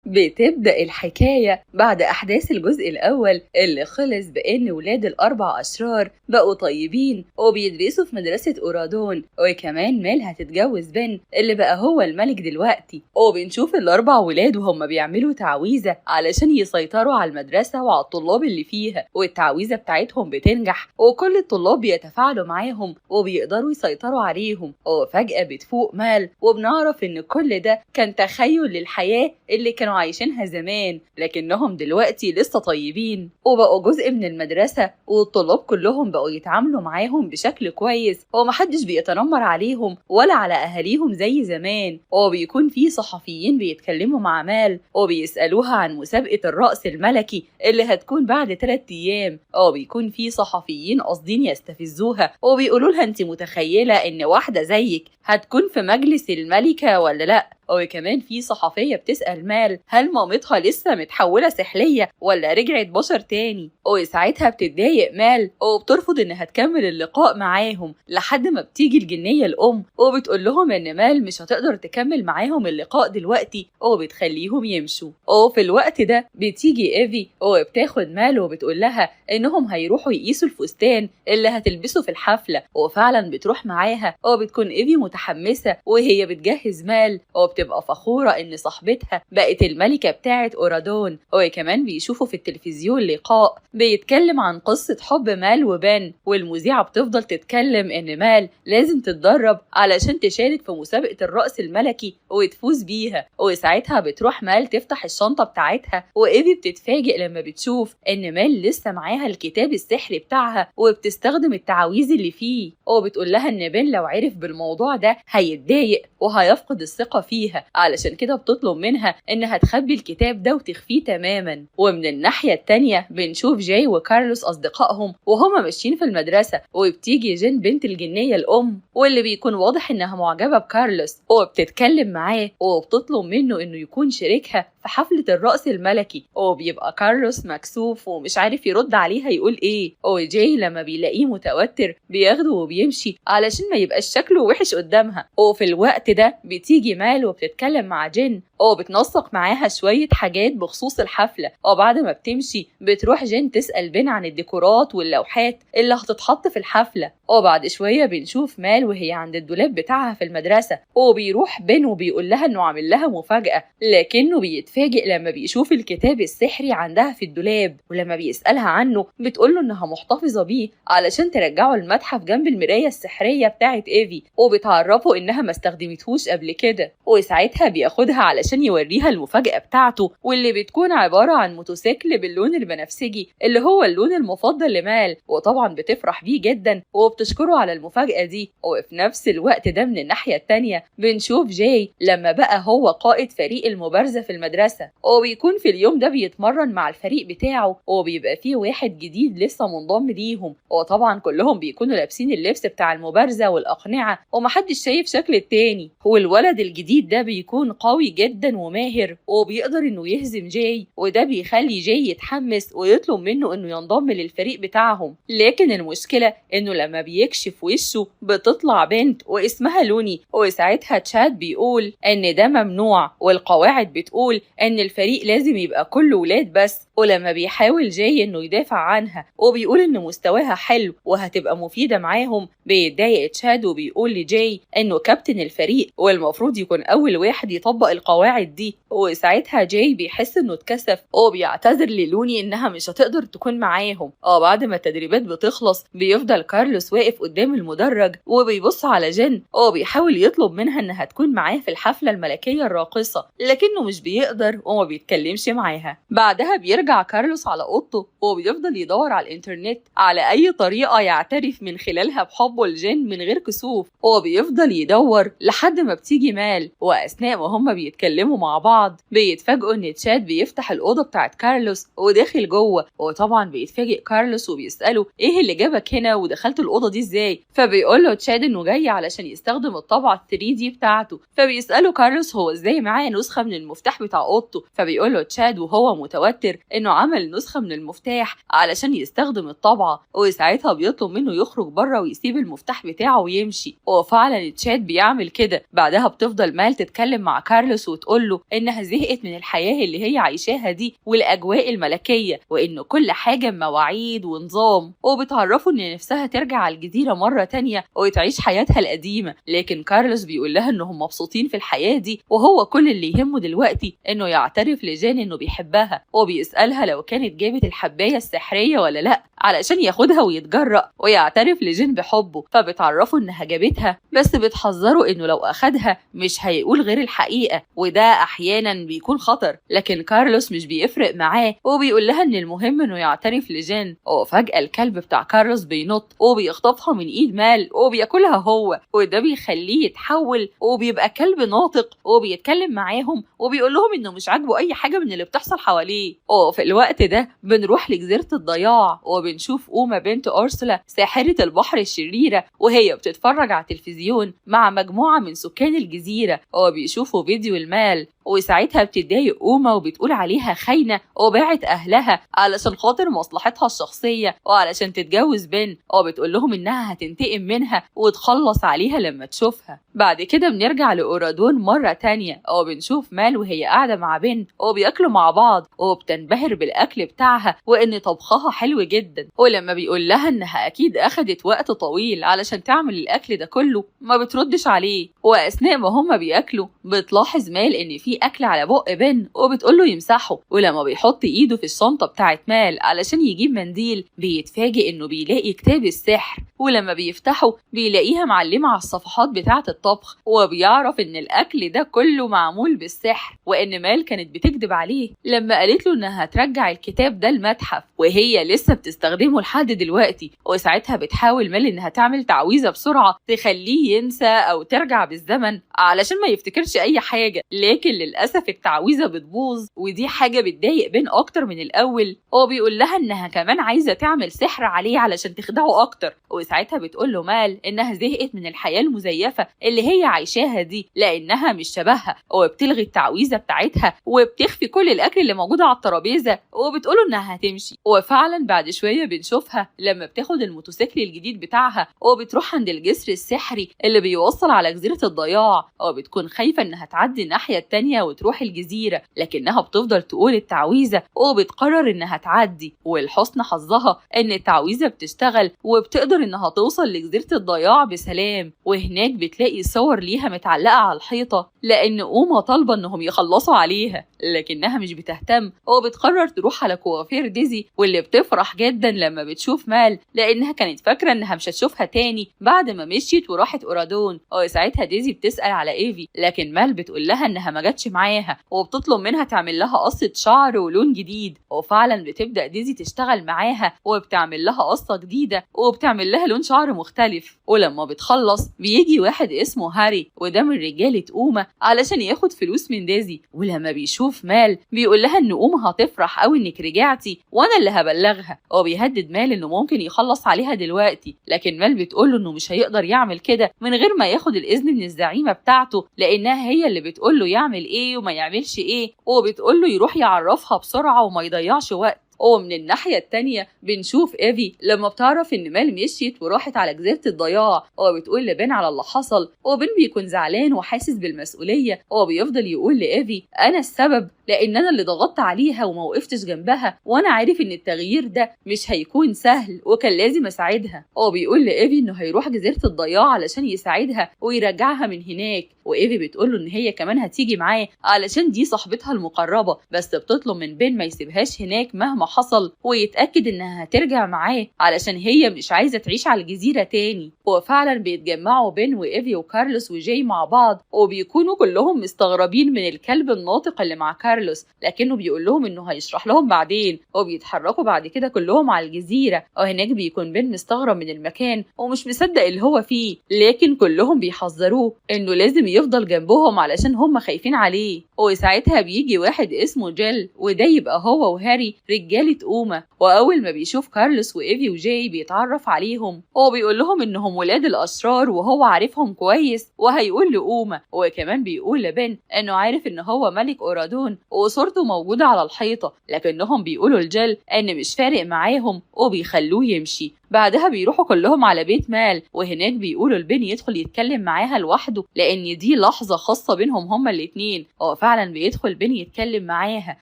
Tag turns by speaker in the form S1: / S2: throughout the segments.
S1: بتبدأ الحكاية بعد أحداث الجزء الأول اللي خلص بإن ولاد الأربع أشرار بقوا طيبين وبيدرسوا في مدرسة أورادون، وكمان مال هتتجوز بن اللي بقى هو الملك دلوقتي. وبنشوف الأربع ولاد وهم بيعملوا تعويذة علشان يسيطروا على المدرسة وعلى الطلاب اللي فيها، والتعويذة بتاعتهم بتنجح وكل الطلاب بيتفاعلوا معاهم وبيقدروا يسيطروا عليهم. وفجأة بتفوق مال وبنعرف إن كل ده كان تخيل للحياة اللي كانوا عايشينها زمان، لكنهم دلوقتي لسه طيبين وبقوا جزء من المدرسة، والطلاب كلهم بقوا يتعاملوا معاهم بشكل كويس ومحدش بيتنمر عليهم ولا على أهاليهم زي زمان. وبيكون في صحفيين بيتكلموا مع مال وبيسألوها عن مسابقة الرقص الملكي اللي هتكون بعد 3 أيام، وبيكون في صحفيين قاصدين يستفزوها وبيقولوا لها انت متخيلة ان واحدة زيك هتكون في مجلس الملكة ولا لأ؟ وكمان في صحفية بتسأل مال هل مامتها لسه متحولة سحلية ولا رجعت بشر تاني؟ وساعتها بتتضايق مال وبترفض انها تكمل اللقاء معاهم لحد ما بتيجي الجنية الأم وبتقول لهم ان مال مش هتقدر تكمل معاهم اللقاء دلوقتي وبتخليهم يمشوا. وفي الوقت ده بتيجي ايفي وبتاخد مال وبتقول لها انهم هيروحوا يقيسوا الفستان اللي هتلبسه في الحفلة، وفعلا بتروح معاها وبتكون ايفي متحمسة وهي بتجهز مال وبتبقى فخورة ان صاحبتها بقت الملكة بتاعت أورادون. وكمان بيشوفوا في التلفزيون لقاء بيتكلم عن قصة حب مال وبن، والمذيعة بتفضل تتكلم ان مال لازم تتدرب علشان تشارك في مسابقة الرقص الملكي وتفوز بيها. وساعتها بتروح مال تفتح الشنطة بتاعتها وايفي بتتفاجئ لما بتشوف ان مال لسه معاها الكتاب السحري بتاعها وبتستخدم التعاويذ اللي فيه، وبتقول لها ان بن لو عرف بالموضوع ده هيتضايق وهيفقد الثقة فيها، علشان كده بتطلب منها انها تخبي الكتاب ده وتخفيه تماما. ومن الناحية التانية بنشوف جاي وكارلوس اصدقائهم وهما ماشيين في المدرسة، وبتيجي جين بنت الجنية الام واللي بيكون واضح انها معجبة بكارلوس وبتتكلم معاه وبتطلب منه انه يكون شريكها في حفلة الرقص الملكي، وبيبقى كارلوس مكسوف ومش عارف يرد عليها يقول ايه. وجاي لما بيلاقيه متوتر بياخده وبيمشي علشان ما يبقاش شكله وحش قدامها. وفي الوقت ده بتيجي مال وبتتكلم مع جين وبتنسق معاها شوية حاجات بخصوص الحفلة، وبعد ما بتمشي بتروح جين تسأل بن عن الديكورات واللوحات اللي هتتحط في الحفلة. وبعد شوية بنشوف مال وهي عند الدولاب بتاعها في المدرسة، وبيروح بن وبيقول لها انه عامل لها مفاجأة، لكنه بيتفاجئ لما بيشوف الكتاب السحري عندها في الدولاب، ولما بيسألها عنه بتقوله انها محتفظة بيه علشان ترجعه المتحف جنب المراية السحرية بتاعت ايفي، وبتعرفه انها ما استخدمتهوش قبل كده. وساعتها بياخدها علشان يوريها المفاجأة بتاعته، واللي بتكون عبارة عن موتوسيكل باللون البنفسجي اللي هو اللون المفضل لمال، وطبعا بتفرح بيه جدا وبتشكره على المفاجأة دي. وفي نفس الوقت ده من الناحية التانية بنشوف جاي لما بقى هو قائد فريق المبارزة في المدرسة، وبيكون في اليوم ده بيتمرن مع الفريق بتاعه، وبيبقى فيه واحد جديد لسه منضم ليهم، وطبعا كلهم بيكونوا لابسين اللبس بتاع المبارزة والأقنعة ومحدش شايف شكل التاني. والولد الجديد ده بيكون قوي جدا وماهر وبيقدر انه يهزم جاي، وده بيخلي جاي يتحمس ويطلب منه انه ينضم للفريق بتاعهم. لكن المشكلة انه لما بيكشف وشه بتطلع بنت واسمها لوني، وساعتها تشاد بيقول ان ده ممنوع والقواعد بتقول ان الفريق لازم يبقى كله ولاد بس. ولما بيحاول جاي انه يدافع عنها وبيقول ان مستواها حلو وهتبقى مفيدة معاهم، بيتضايق تشاد وبيقول لجاي انه كابتن الفريق والمفروض يكون اول واحد يطبق القواعد دي. وساعتها جاي بيحس انه اتكسف وبيعتذر للوني انها مش هتقدر تكون معاهم. بعد ما التدريبات بتخلص بيفضل كارلوس واقف قدام المدرج وبيبص على جين وبيحاول يطلب منها انها تكون معاه في الحفلة الملكية الراقصة، لكنه مش بيقدر وما بيتكلمش معاها. بعدها بيرجع كارلوس على اوضته وبيفضل يدور على الانترنت على اي طريقة يعترف من خلالها بحبه لجين من غير كسوف، وبيفضل يدور لحد ما بتيجي مال. واثناء ما هما بيتكلموا مع بعض بيتفاجئوا ان تشاد بيفتح الاوضه بتاعت كارلوس وداخل جوه، وطبعا بيتفاجئ كارلوس وبيساله ايه اللي جابك هنا ودخلت الاوضه دي ازاي؟ فبيقول له تشاد انه جاي علشان يستخدم الطبعه 3D بتاعته. فبيساله كارلوس هو ازاي معاه نسخه من المفتاح بتاع يحطه. فبيقوله تشاد وهو متوتر انه عمل نسخة من المفتاح علشان يستخدم الطبعة، وساعتها بيطلب منه يخرج بره ويسيب المفتاح بتاعه ويمشي. وفعلا تشاد بيعمل كده. بعدها بتفضل مال تتكلم مع كارلوس وتقوله انها زهقت من الحياة اللي هي عايشاها دي والاجواء الملكية، وانه كل حاجة مواعيد ونظام، وبتعرفه ان نفسها ترجع على الجزيرة مرة تانية وتعيش حياتها القديمة. لكن كارلوس بيقول لها انهم مبسوطين في الحياة دي، وهو كل اللي يهمه دلوقتي انه يعترف لجين انه بيحبها، وبيسألها لو كانت جابت الحباية السحرية ولا لا علشان ياخدها ويتجرأ ويعترف لجين بحبه. فبتعرفه انها جابتها، بس بتحذره انه لو اخدها مش هيقول غير الحقيقة، وده احيانا بيكون خطر. لكن كارلوس مش بيفرق معاه، وبيقول لها ان المهم انه يعترف لجين. وفجأة الكلب بتاع كارلوس بينط وبيخطفها من ايد مال وبياكلها هو، وده بيخليه يتحول وبيبقى كلب ناطق وبيتكلم معاهم وبيقول لهم انه مش عاجبه اي حاجة من اللي بتحصل حواليه. وفي الوقت ده بنروح لجزيرة الضياع، وبنشوف أوما بنت أورسولا ساحرة البحر الشريرة وهي بتتفرج على التلفزيون مع مجموعة من سكان الجزيرة، وبيشوفوا فيديو المال. وساعتها بتتضايق أوما وبتقول عليها خاينة وباعت أهلها علشان خاطر مصلحتها الشخصية وعلشان تتجوز بن، وبتقول لهم إنها هتنتقم منها وتخلص عليها لما تشوفها. بعد كده بنرجع لأورادون مرة تانية، وبنشوف مال وهي قاعدة مع بن وبياكلوا مع بعض، وبتنبهر بالأكل بتاعها وإن طبخها حلو جدا. ولما بيقول لها إنها أكيد أخدت وقت طويل علشان تعمل الأكل ده كله ما بتردش عليه. وأثناء ما هما بياكلوا بتلاحظ مال إن في أكل على بق بن وبتقوله يمسحه، ولما بيحط إيده في الشنطة بتاعت مال علشان يجيب منديل بيتفاجئ إنه بيلاقي كتاب السحر، ولما بيفتحه بيلاقيها معلمة على الصفحات بتاعة الطبخ، وبيعرف إن الأكل ده كله معمول بالسحر، وإن مال كانت بتكذب عليه لما قالت له إنها هترجع الكتاب ده المتحف وهي لسه بتستخدمه لحد دلوقتي. وساعتها بتحاول مال إنها تعمل تعويذة بسرعة تخليه ينسى أو ترجع بالزمن علشان ما يفتكرش أي حاجة، لكن للأسف التعويذة بتبوظ، ودي حاجة بتضايق بين أكتر من الأول. هو بيقول لها إنها كمان عايزة تعمل سحر عليه علشان تخدعه أكتر. وساعتها بتقول له مال إنها زهقت من الحياة المزيفة اللي هي عايشاها دي لأنها مش شبهها، وبتلغي التعويذة بتاعتها وبتخفي كل الأكل اللي موجود على الترابيزة، وبتقوله إنها هتمشي. وفعلا بعد شوية بنشوفها لما بتاخد الموتوسيكل الجديد بتاعها وبتروح عند الجسر السحري اللي بيوصل على جزيرة الضياع، وبتكون خايفة إنها تعدي الناحية التانية وتروح الجزيرة، لكنها بتفضل تقول التعويذة وبتقرر إنها تعدي. ولحسن حظها إن التعويذة بتشتغل وبتقدر إنها توصل لجزيرة الضياع بسلام. وهناك بتلاقي صور ليها متعلقة على الحيطة لأن أوما طالبة إنهم يخلصوا عليها، لكنها مش بتهتم وبتقرر تروح على كوافير ديزي، واللي بتفرح جدا لما بتشوف مال لأنها كانت فاكرة إنها مش هتشوفها تاني بعد ما مشيت وراحت أورادون. وساعتها ديزي بتسأل على إيفي، لكن مال بتقول لها إنها ما جاتش معاها وبتطلب منها تعمل لها قصة شعر ولون جديد. وفعلا بتبدأ ديزي تشتغل معاها وبتعمل لها قصة جديدة وبتعمل لها لون شعر مختلف. ولما بتخلص بيجي واحد اسمه هاري وده من رجالة أوما علشان ياخد فلوس من ديزي، ولما بيشوف مال بيقول لها إن أوما هتفرح أوي إنك رجعتي وأنا اللي هبلغها، وبيهدد مال إنه ممكن يخلص عليها دلوقتي. لكن مال بتقوله إنه مش هيقدر يعمل كده من غير ما ياخد الإذن من الزعيمة بتاعته، لأنها هي اللي بتقوله يعمل إيه وما يعملش إيه، وبتقوله يروح يعرفها بسرعة وما يضيعش وقت. ومن الناحية التانية بنشوف إيفي لما بتعرف إن مال مشيت وراحت على جزيرة الضياع، وبتقول لبن على اللي حصل، وبن بيكون زعلان وحاسس بالمسؤولية، وبيفضل يقول لإيفي أنا السبب لأن أنا اللي ضغطت عليها وما وقفتش جنبها، وأنا عارف إن التغيير ده مش هيكون سهل وكان لازم أساعدها. وبيقول لإيفي إنه هيروح جزيرة الضياع علشان يساعدها ويرجعها من هناك، وإيفي بتقوله إن هي كمان هتيجي معاه علشان دي صاحبتها المقربة، بس بتطلب من بن ما يسيبهاش هناك مهما حصل ويتأكد إنها هترجع معاه علشان هي مش عايزة تعيش على الجزيرة تاني. وفعلا بيتجمعوا بن وإيفي وكارلوس وجاي مع بعض، وبيكونوا كلهم مستغربين من الكلب الناطق اللي مع كارلوس، لكنه بيقول لهم إنه هيشرح لهم بعدين. وبيتحركوا بعد كده كلهم على الجزيرة، وهناك بيكون بن مستغرب من المكان ومش مصدق اللي هو فيه، لكن كلهم بيحذروه إنه لازم يفضل جنبهم علشان هم خايفين عليه. وساعتها بيجي واحد اسمه جيل وده يبقى هو وهاري رجال عيالة أوما. وأول ما بيشوف كارلوس وإيفي وجاي بيتعرف عليهم، هو بيقول لهم إنهم ولاد الأشرار وهو عارفهم كويس وهيقول لأوما. وكمان بيقول لبن إنه عارف إن هو ملك أورادون وصورته موجودة على الحيطة، لكنهم بيقولوا لجل إن مش فارق معاهم وبيخلوه يمشي. بعدها بيروحوا كلهم على بيت مال، وهناك بيقولوا لبن يدخل يتكلم معاها لوحده لأن دي لحظة خاصة بينهم هما الاتنين. هو فعلا بيدخل بن يتكلم معاها،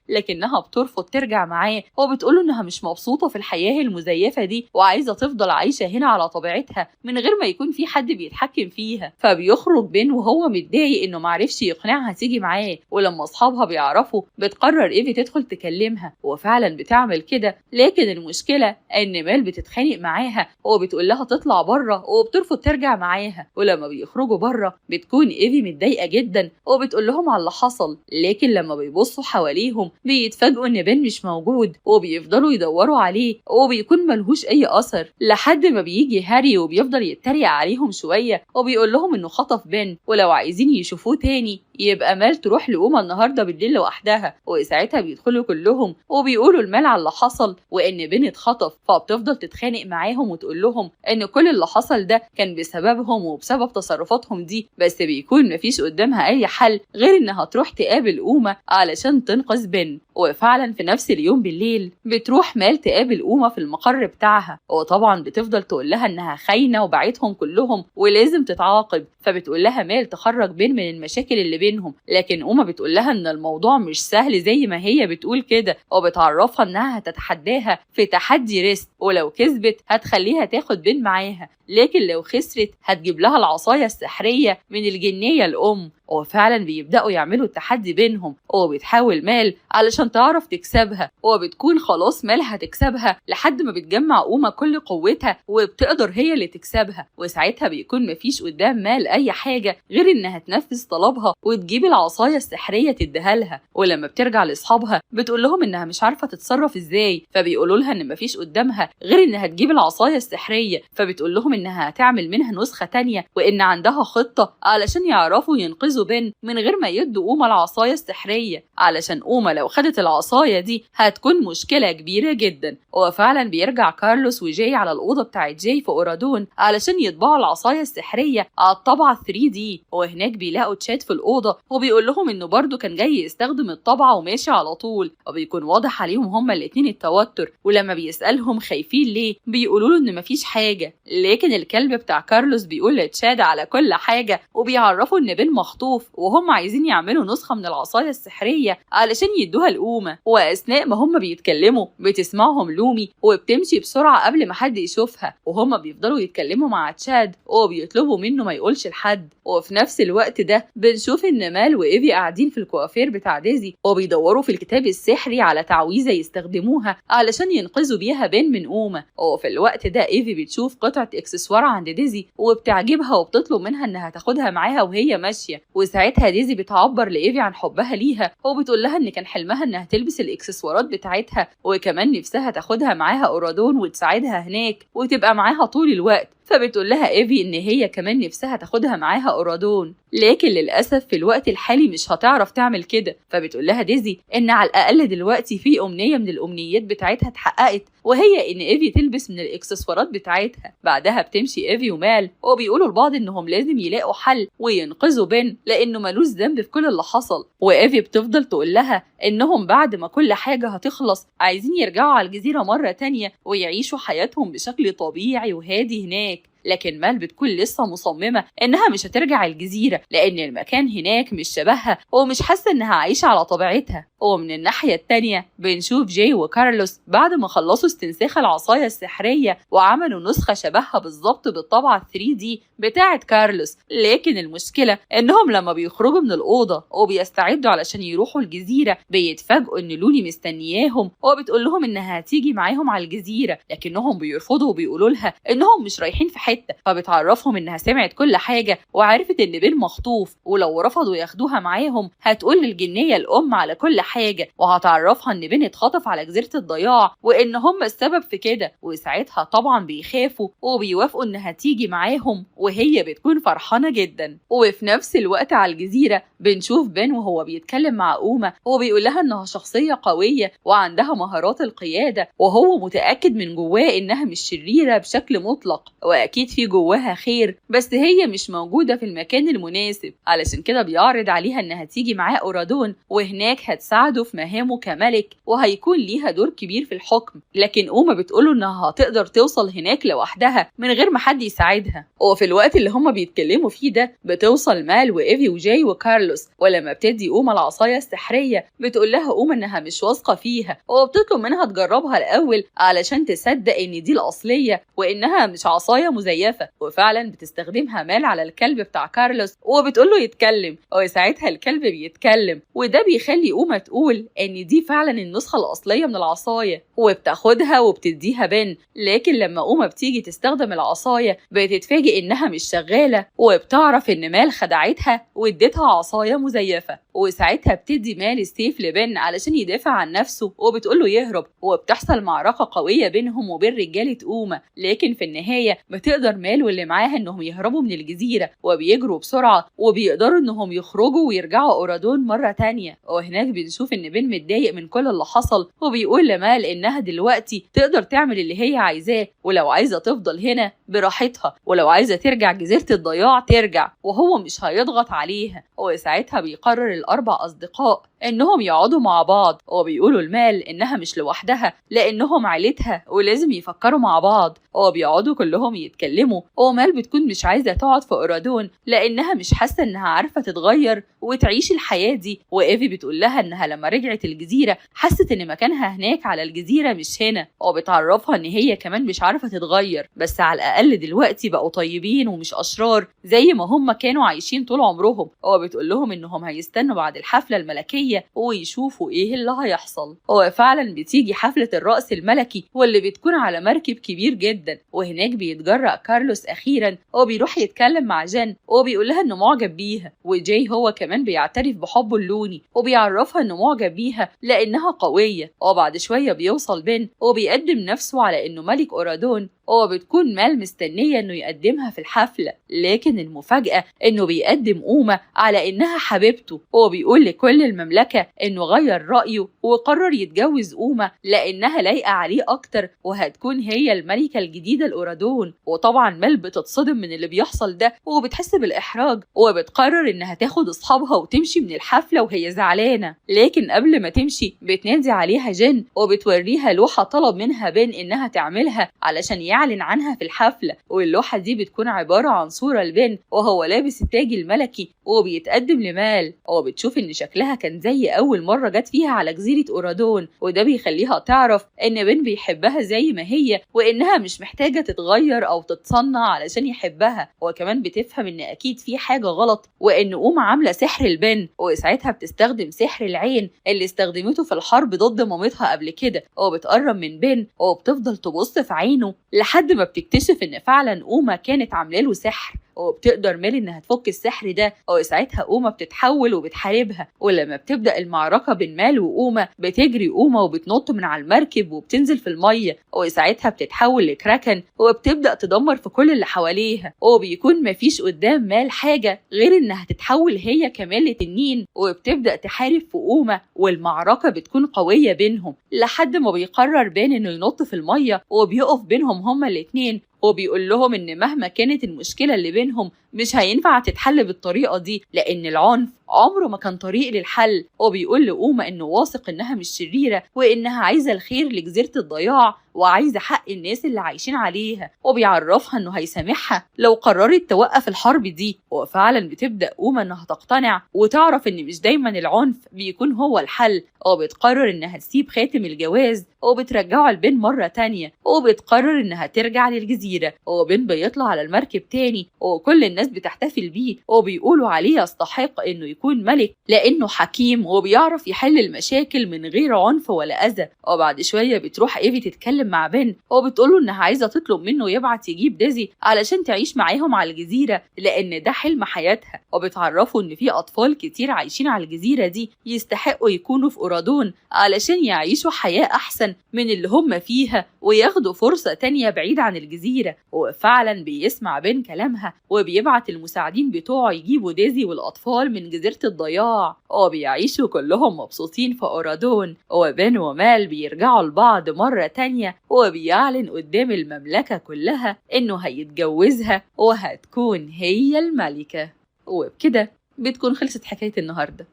S1: لكنها بترفض ترجع معاه وبتقوله إنها مش مبسوطة في الحياة المزيفة دي وعايزة تفضل عايشة هنا على طبيعتها من غير ما يكون في حد بيتحكم فيها. فبيخرج بن وهو متضايق إنه معرفش يقنعها تيجي معاه، ولما أصحابها بيعرفوا بتقرر إيفي تدخل تكلمها، وفعلا بتعمل كده. لكن المشكلة إن مال بتتخانق معاها وبتقول لها تطلع بره وبترفض ترجع معاها. ولما بيخرجوا بره بتكون إيفي متضايقة جدا وبتقول لهم على اللي حصل، لكن لما بيبصوا حواليهم بيتفاجئوا إن بن مش موجود وبيفضلوا يدوروا عليه وبيكون ملهوش أي أثر، لحد ما بيجي هاري وبيفضل يتريق عليهم شوية وبيقول لهم إنه خطف بن ولو عايزين يشوفوه تاني يبقى مال تروح لأوما النهارده بالليل لوحدها. وساعتها بيدخلوا كلهم وبيقولوا لمال على اللي حصل وإن بن اتخطف، فبتفضل تتخانق معاهم وتقول لهم إن كل اللي حصل ده كان بسببهم وبسبب تصرفاتهم دي، بس بيكون مفيش قدامها أي حل غير إنها تروح تقابل أوما علشان تنقذ بن. وفعلا في نفس اليوم بالليل بتروح مال تقابل أوما في المقر بتاعها، وطبعا بتفضل تقول لها إنها خاينة وبعتهم كلهم ولازم تتعاقب. فبتقول لها مال تخرج بن من المشاكل اللي بينهم، لكن أوما بتقول لها إن الموضوع مش سهل زي ما هي بتقول كده، وبتعرفها إنها هتتحداها في تحدي ريست، ولو كسبت هتخليها تاخد بن معاها، لكن لو خسرت هتجيب لها العصاية السحرية من الجنية الأم. وفعلا بيبدأوا يعملوا التحدي بينهم، وبتحاول مال علشان تعرف تكسبها، وبتكون خلاص مال هتكسبها لحد ما بتجمع أوما كل قوتها وبتقدر هي اللي تكسبها. وساعتها بيكون مفيش قدام مال أي حاجة غير إنها تنفذ طلبها وتجيب العصاية السحرية تديها لها. ولما بترجع لأصحابها بتقول لهم إنها مش عارفة تتصرف إزاي، فبيقولوا لها إن مفيش قدامها غير إنها تجيب العصاية السحرية. فبتقول لهم إنها هتعمل منها نسخة تانية وإن عندها خطة علشان يعرفوا ينقذوا بن من غير ما يدوا أوما العصاية السحرية، علشان أوما لو خدت العصاية دي هتكون مشكلة كبيرة جدا. وفعلا بيرجع كارلوس وجاي على الأوضة بتاعت جاي في أورادون علشان يطبعوا العصاية السحرية على الطبعة 3D، وهناك بيلاقوا تشات في الأوضة وبيقول لهم إنه برضو كان جاي يستخدم الطبعة وماشي على طول، وبيكون واضح عليهم هما الاتنين التوتر. ولما بيسألهم خايفين ليه بيقولوا له إن مفيش حاجة، لكن الكلب بتاع كارلوس بيقول لتشاد على كل حاجة، وبيعرفوا إن بن مخطوف وهم عايزين يعملوا نسخة من العصاية السحرية علشان يدوها لأوما. وأثناء ما هم بيتكلموا بتسمعهم لومي وبتمشي بسرعة قبل ما حد يشوفها، وهم بيفضلوا يتكلموا مع تشاد وبيطلبوا منه ما يقولش لحد. وفي نفس الوقت ده بنشوف إن مال وإيفي قاعدين في الكوافير بتاع ديزي وبيدوروا في الكتاب السحري على تعويذة يستخدموها علشان ينقذوا بيها بن من أوما. وفي الوقت ده إيفي بتشوف قطعة إكسسوار عند ديزي وبتعجبها وبتطلب منها إنها تاخدها معاها وهي ماشية. وساعتها ديزي بتعبر لإيفي عن حبها ليها وبتقول لها إن كان حلمها إنها تلبس الإكسسوارات بتاعتها، وكمان نفسها تاخدها معاها أورادون وتساعدها هناك وتبقى معاها طول الوقت. فبتقول لها إيفي إن هي كمان نفسها تاخدها معاها أورادون، لكن للأسف في الوقت الحالي مش هتعرف تعمل كده. فبتقول لها ديزي إن على الأقل دلوقتي في أمنية من الأمنيات بتاعتها اتحققت، وهي إن إيفي تلبس من الإكسسوارات بتاعتها. بعدها بتمشي إيفي ومال وبيقولوا لبعض إنهم لازم يلاقوا حل وينقذوا بن لأنه ملوش ذنب في كل اللي حصل. وإيفي بتفضل تقول لها إنهم بعد ما كل حاجة هتخلص عايزين يرجعوا على الجزيرة مرة تانية ويعيشوا حياتهم بشكل طبيعي وهادي هناك. لكن مال بتكون لسه مصممة إنها مش هترجع الجزيرة لأن المكان هناك مش شبهها ومش حاسة إنها عايشة على طبيعتها. ومن الناحية التانية بنشوف جاي وكارلوس بعد ما خلصوا استنساخ العصاية السحرية وعملوا نسخة شبهها بالظبط بالطبعة 3D بتاعة كارلوس. لكن المشكلة إنهم لما بيخرجوا من الأوضة وبيستعدوا علشان يروحوا الجزيرة بيتفاجئوا إن لولي مستنياهم وبتقول لهم إنها هتيجي معاهم على الجزيرة، لكنهم بيرفضوا وبيقولوا لها إنهم مش رايحين في حتة حتة، فبتعرفهم إنها سمعت كل حاجة وعرفت إن بين مخطوف، ولو رفضوا ياخدوها معاهم هتقول للجنية الأم على كل حاجة، وهتعرفها إن بين اتخطف على جزيرة الضياع وإن هم السبب في كده. وساعتها طبعا بيخافوا وبيوافقوا إنها تيجي معاهم، وهي بتكون فرحانة جدا. وفي نفس الوقت على الجزيرة بنشوف بين وهو بيتكلم مع أوما وبيقول لها إنها شخصية قوية وعندها مهارات القيادة، وهو متأكد من جواه إنها مش شريرة بشكل مطلق، وأكيد في جواها خير، بس هي مش موجودة في المكان المناسب. علشان كده بيعرض عليها إنها تيجي معاه أورادون، وهناك هتساعده في مهامه كملك وهيكون ليها دور كبير في الحكم. لكن أوما بتقوله إنها هتقدر توصل هناك لوحدها من غير ما حد يساعدها. وفي الوقت اللي هما بيتكلموا فيه ده بتوصل مال وإيفي وجاي وكارلوس، ولما بتدي أوما العصاية السحرية بتقول لها أوما إنها مش واثقة فيها، وبتطلب منها تجربها الأول علشان تصدق إن دي الأصلية وإنها مش عصاية مزيفة. وفعلا بتستخدمها مال على الكلب بتاع كارلوس وبتقوله يتكلم، وساعتها الكلب بيتكلم، وده بيخلي أوما تقول إن دي فعلا النسخة الأصلية من العصاية، وبتاخدها وبتديها بن. لكن لما أوما بتيجي تستخدم العصاية بتتفاجئ إنها مش شغالة، وبتعرف إن مال خدعتها واديتها عصاية مزيفة. وساعتها بتدي مال السيف لبن علشان يدافع عن نفسه وبتقوله يهرب، وبتحصل معركة قوية بينهم وبين رجالة أوما. لكن في النهاية بتقدر مال واللي معاها إنهم يهربوا من الجزيرة، وبيجروا بسرعة وبيقدروا إنهم يخرجوا ويرجعوا أورادون مرة تانية. وهناك بنشوف إن بن متضايق من كل اللي حصل، وبيقول لمال إنها دلوقتي تقدر تعمل اللي هي عايزاه، ولو عايزة تفضل هنا براحتها، ولو عايزة ترجع جزيرة الضياع ترجع، وهو مش هيضغط عليها. وساعتها بيقرر الأربع أصدقاء إنهم يقعدوا مع بعض، وبيقولوا لمال إنها مش لوحدها لأنهم عيلتها ولازم يفكروا مع بعض. وبيقعدوا كلهم يتكلموا، ومال بتكون مش عايزة تقعد في أورادون لأنها مش حاسة إنها عارفة تتغير وتعيش الحياة دي. وإيفي بتقول لها إنها لما رجعت الجزيرة حست إن مكانها هناك على الجزيرة مش هنا، وبتعرفها إن هي كمان مش عارفة تتغير، بس على الأقل دلوقتي بقوا طيبين ومش أشرار زي ما هم كانوا عايشين طول عمرهم. وبتقول لهم إنهم هيستنوا بعد الحفلة الملكية ويشوفوا ايه اللي هيحصل. وفعلا بتيجي حفلة الرقص الملكي واللي بتكون على مركب كبير جدا، وهناك بيتجرأ كارلوس اخيرا وبيروح يتكلم مع جن وبيقول لها انه معجب بيها، وجاي هو كمان بيعترف بحبه اللوني وبيعرفها انه معجب بيها لانها قوية. وبعد شوية بيوصل بن وبيقدم نفسه على انه ملك أورادون، وبتكون مال مستنية انه يقدمها في الحفلة. لكن المفاجأة انه بيقدم أوما على انها حبيبته، وبيقول لكل المملكة انه غير رأيه وقرر يتجوز أوما لانها لايقة عليه اكتر وهتكون هي الملكة الجديدة لأورادون. وطبعا مال بتتصدم من اللي بيحصل ده وبتحس بالإحراج، وبتقرر انها تاخد اصحابها وتمشي من الحفلة وهي زعلانة. لكن قبل ما تمشي بتنادي عليها جن وبتوريها لوحة طلب منها بن انها تعملها علشان يعلن عنها في الحفلة. واللوحة دي بتكون عبارة عن صورة لبن وهو لابس التاج الملكي وبيتقدم لمال، وبتشوف ان شكلها كان زي اول مرة جت فيها على جزيرة أورادون، وده بيخليها تعرف ان بن بيحبها زي ما هي وانها مش محتاجة تتغير او تتصنع علشان يحبها. وكمان بتفهم ان اكيد في حاجة غلط وان أوما عاملة سحر البن، وساعتها بتستخدم سحر العين اللي استخدمته في الحرب ضد مامتها قبل كده، وبتقرب من بن وبتفضل تبص في عينه لحد ما بتكتشف ان فعلا أوما كانت عامله له سحر، وبتقدر مال انها تفك السحر ده. وساعتها أوما بتتحول وبتحاربها، ولما بتبدأ المعركة بين مال وأوما بتجري أوما وبتنط من على المركب وبتنزل في المية، وساعتها بتتحول لكراكن وبتبدأ تدمر في كل اللي حواليها، وبيكون مفيش قدام مال حاجة غير انها تتحول هي كمان لتنين وبتبدأ تحارب في أوما. والمعركة بتكون قوية بينهم لحد ما بيقرر بين انه ينط في المية وبيقف بينهم هما الاتنين، وبيقول لهم ان مهما كانت المشكلة اللي بينهم مش هينفع تتحل بالطريقة دي لان العنف عمره ما كان طريق للحل. وبيقول لأوما انه واثق انها مش شريرة وانها عايزة الخير لجزيرة الضياع وعايزة حق الناس اللي عايشين عليها، وبيعرفها انه هيسامحها لو قررت توقف الحرب دي. وفعلا بتبدأ أوما انها تقتنع وتعرف ان مش دايما العنف بيكون هو الحل، وبتقرر انها تسيب خاتم الجواز وبترجعه لبن مرة تانية، وبتقرر انها ترجع للجزيرة. وبن بيطلع على المركب تاني وكل الناس الناس بتحتفل بيه وبيقولوا عليه يستحق إنه يكون ملك لأنه حكيم وبيعرف يحل المشاكل من غير عنف ولا أذى. وبعد شوية بتروح إيفي تتكلم مع بن وبتقوله إنها عايزة تطلب منه يبعت يجيب ديزي علشان تعيش معاهم على الجزيرة لأن ده حلم حياتها، وبتعرفه إن في أطفال كتير عايشين على الجزيرة دي يستحقوا يكونوا في أورادون علشان يعيشوا حياة أحسن من اللي هم فيها وياخدوا فرصة تانية بعيد عن الجزيرة. وفعلا بيسمع بين كلامها وبيبعت المساعدين بتوعه يجيبوا ديزي والأطفال من جزيرة الضياع وبيعيشوا كلهم مبسوطين في أورادون. وبين ومال بيرجعوا لبعض مرة تانية وبيعلن قدام المملكة كلها إنه هيتجوزها وهتكون هي الملكة. وبكده بتكون خلصت حكاية النهاردة.